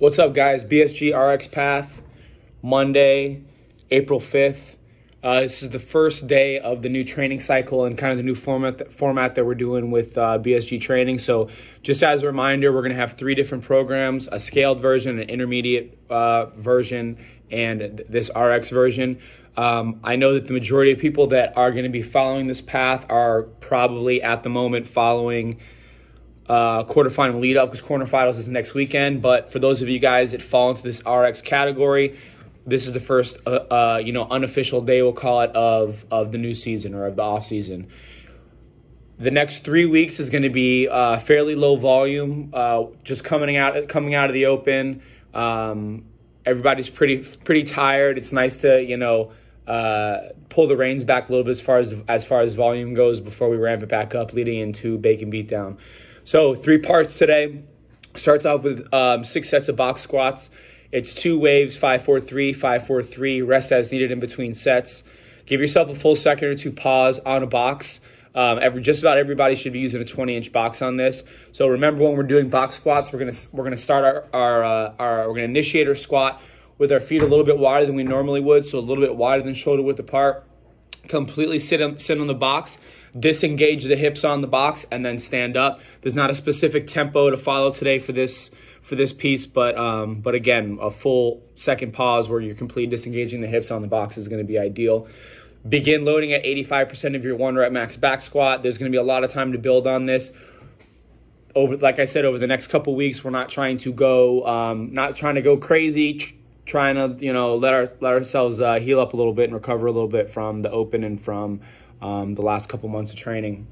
What's up, guys? BSG RX Path, Monday, April 5th. This is the first day of the new training cycle and kind of the new format that we're doing with BSG training. So just as a reminder, we're going to have 3 different programs: a scaled version, an intermediate version, and this RX version. I know that the majority of people that are going to be following this path are probably at the moment following quarterfinal lead up, because quarterfinals is next weekend. But for those of you guys that fall into this RX category, this is the first unofficial day, we'll call it, of the new season or of the off season. The next 3 weeks is going to be fairly low volume, just coming out of the open. Everybody's pretty tired. It's nice to pull the reins back a little bit as far as volume goes before we ramp it back up leading into bacon beatdown. So 3 parts today. Starts off with 6 sets of box squats. It's 2 waves, 5-4-3, 5-4-3, rest as needed in between sets. Give yourself a full second or 2 pause on a box. Just about everybody should be using a 20-inch box on this. So remember, when we're doing box squats, we're gonna start we're gonna initiate our squat with our feet a little bit wider than we normally would, so a little bit wider than shoulder width apart. Completely sit on the box, disengage the hips on the box, and then stand up. There's not a specific tempo to follow today for this piece, but again, a full second pause where you're completely disengaging the hips on the box is going to be ideal. Begin loading at 85% of your 1 rep max back squat. There's going to be a lot of time to build on this. Like I said, over the next couple weeks, we're not trying to go crazy. Trying to let ourselves heal up a little bit and recover a little bit from the open and from the last couple months of training.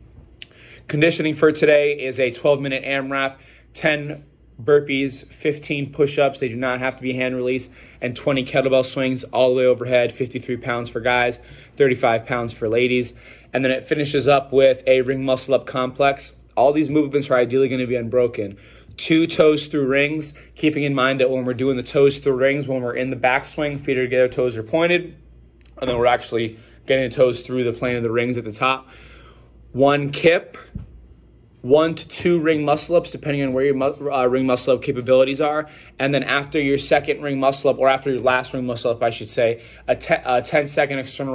Conditioning for today is a 12-minute AMRAP, 10 burpees, 15 push-ups. They do not have to be hand release, and 20 kettlebell swings all the way overhead, 53 pounds for guys, 35 pounds for ladies. And then it finishes up with a ring muscle up complex. All these movements are ideally going to be unbroken. 2 toes through rings, keeping in mind that when we're doing the toes through rings, when we're in the backswing, feet are together, toes are pointed, and then we're actually getting the toes through the plane of the rings at the top. 1 kip, 1 to 2 ring muscle ups, depending on where your ring muscle up capabilities are. And then after your second ring muscle up, or after your last ring muscle up, I should say, a 10-second external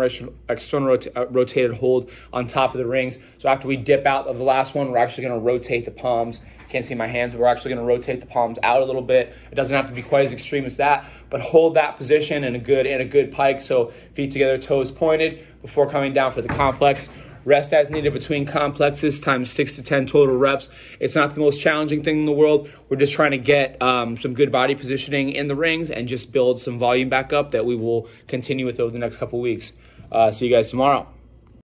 rotated hold on top of the rings. So after we dip out of the last one, we're actually going to rotate the palms. Can't see my hands, but we're actually going to rotate the palms out a little bit. It doesn't have to be quite as extreme as that, but hold that position in a good pike. So feet together, toes pointed before coming down for the complex. Rest as needed between complexes, times 6 to 10 total reps. It's not the most challenging thing in the world. We're just trying to get some good body positioning in the rings and just build some volume back up that we will continue with over the next couple weeks. See you guys tomorrow.